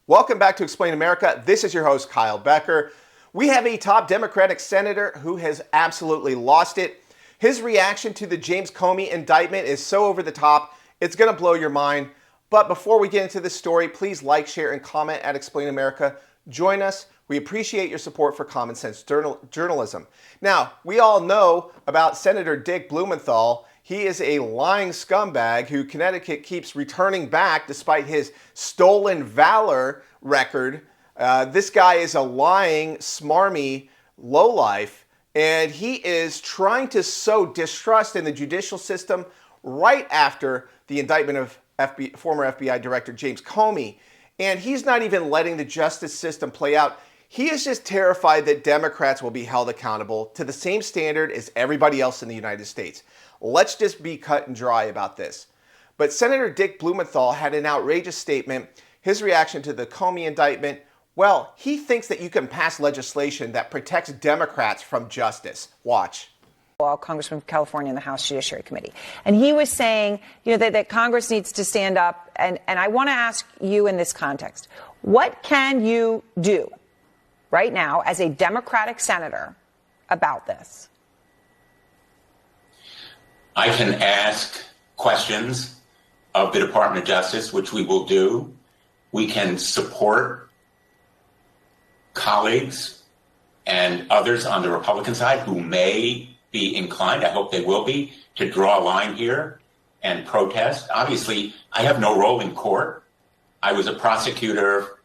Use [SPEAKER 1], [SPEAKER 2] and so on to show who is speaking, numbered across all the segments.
[SPEAKER 1] Welcome back to Explain America. This is your host, Kyle Becker. We have a top Democratic senator who has absolutely lost it. His reaction to the James Comey indictment is so over the top, it's going to blow your mind. But before we get into this story, please like, share, and comment at Explain America. Join us. We appreciate your support for common sense journalism. Now, we all know about Senator Dick Blumenthal. He is a lying scumbag who Connecticut keeps returning back despite his stolen valor record. This guy is a lying, smarmy lowlife, and he is trying to sow distrust in the judicial system right after the indictment of former FBI Director James Comey. And he's not even letting the justice system play out. He is just terrified that Democrats will be held accountable to the same standard as everybody else in the United States. Let's just be cut and dry about this. But Senator Dick Blumenthal had an outrageous statement. His reaction to the Comey indictment, well, he thinks that you can pass legislation that protects Democrats from justice. Watch.
[SPEAKER 2] Congressman from California in the House Judiciary Committee. And he was saying, that Congress needs to stand up. And I want to ask you in this context, what can you do right now as a Democratic senator about this?
[SPEAKER 3] I can ask questions of the Department of Justice, which we will do. We can support colleagues and others on the Republican side who may be inclined, I hope they will be, to draw a line here and protest. Obviously, I have no role in court. I was a prosecutor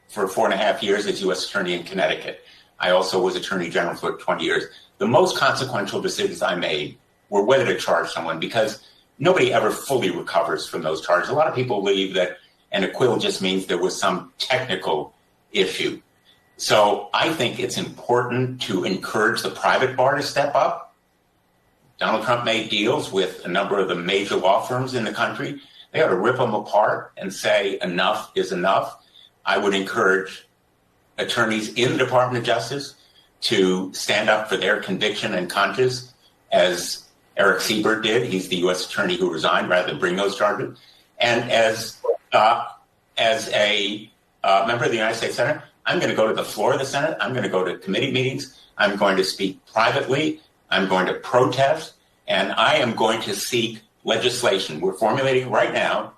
[SPEAKER 3] for 4.5 years as U.S. Attorney in Connecticut. I also was Attorney General for 20 years. The most consequential decisions I made were whether to charge someone, because nobody ever fully recovers from those charges. A lot of people believe that an acquittal just means there was some technical issue. So I think it's important to encourage the private bar to step up. Donald Trump made deals with a number of the major law firms in the country. They ought to rip them apart and say enough is enough. I would encourage attorneys in the Department of Justice to stand up for their conviction and conscience, as Eric Siebert did. He's the U.S. attorney who resigned rather than bring those charges. And as a member of the United States Senate, I'm going to go to the floor of the Senate. I'm going to go to committee meetings. I'm going to speak privately. I'm going to protest. And I am going to seek legislation we're formulating right now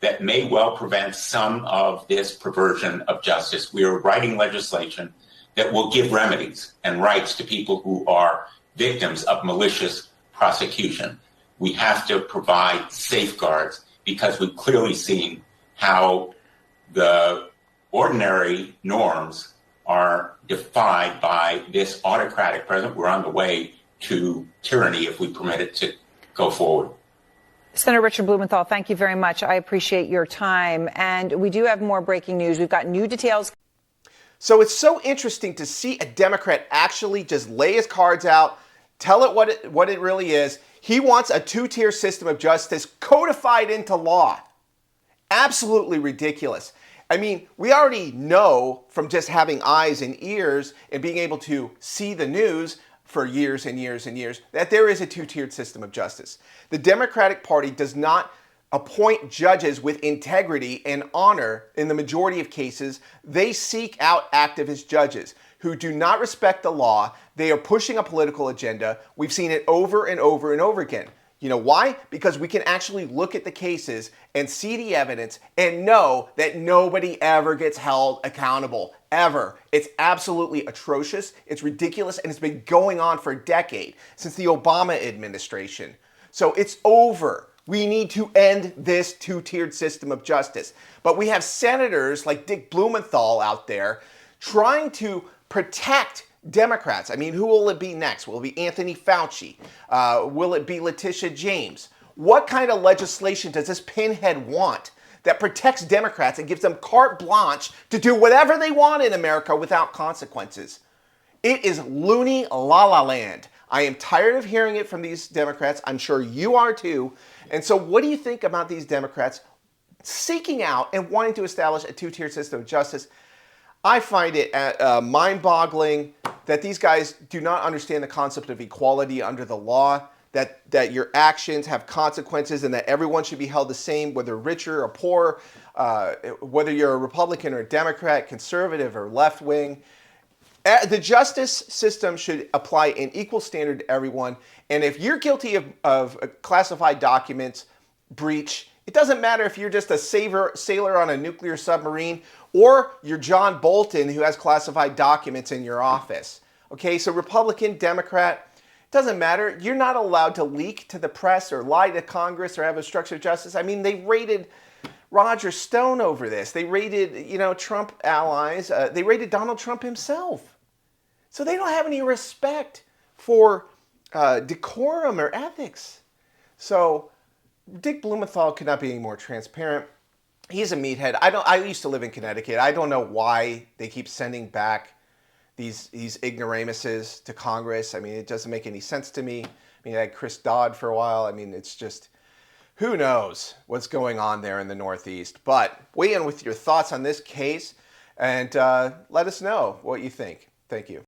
[SPEAKER 3] that may well prevent some of this perversion of justice. We are writing legislation that will give remedies and rights to people who are victims of malicious prosecution. We have to provide safeguards because we've clearly seen how the ordinary norms are defied by this autocratic president. We're on the way to tyranny if we permit it to go forward.
[SPEAKER 2] Senator Richard Blumenthal, thank you very much. I appreciate your time. And we do have more breaking news. We've got new details.
[SPEAKER 1] So it's so interesting to see a Democrat actually just lay his cards out, tell it what it really is. He wants a two-tier system of justice codified into law. Absolutely ridiculous. I mean, we already know from just having eyes and ears and being able to see the news for years and years and years that there is a two-tiered system of justice. The Democratic Party does not appoint judges with integrity and honor in the majority of cases. They seek out activist judges who do not respect the law. They are pushing a political agenda. We've seen it over and over and over again. You know why? Because we can actually look at the cases and see the evidence and know that nobody ever gets held accountable, ever. It's absolutely atrocious, it's ridiculous, and it's been going on for a decade, since the Obama administration. So it's over. We need to end this two-tiered system of justice. But we have senators like Dick Blumenthal out there trying to protect Democrats. I mean, who will it be next? Will it be Anthony Fauci? Will it be Letitia James? What kind of legislation does this pinhead want that protects Democrats and gives them carte blanche to do whatever they want in America without consequences? It is loony la la land. I am tired of hearing it from these Democrats. I'm sure you are too. And so what do you think about these Democrats seeking out and wanting to establish a two-tier system of justice? I find it mind-boggling that these guys do not understand the concept of equality under the law. that your actions have consequences and that everyone should be held the same, whether richer or poor, whether you're a Republican or a Democrat, conservative or left wing. The justice system should apply an equal standard to everyone. And if you're guilty of a classified documents breach, it doesn't matter if you're just a sailor on a nuclear submarine or you're John Bolton who has classified documents in your office. Okay, so Republican, Democrat, doesn't matter. You're not allowed to leak to the press or lie to Congress or have obstruction of justice. I mean, they raided Roger Stone over this. They raided, Trump allies. They raided Donald Trump himself. So they don't have any respect for decorum or ethics. So Dick Blumenthal could not be any more transparent. He's a meathead. I used to live in Connecticut. I don't know why they keep sending back these ignoramuses to Congress. I mean, it doesn't make any sense to me. I mean, I had Chris Dodd for a while. I mean, it's just, who knows what's going on there in the Northeast. But weigh in with your thoughts on this case and let us know what you think. Thank you.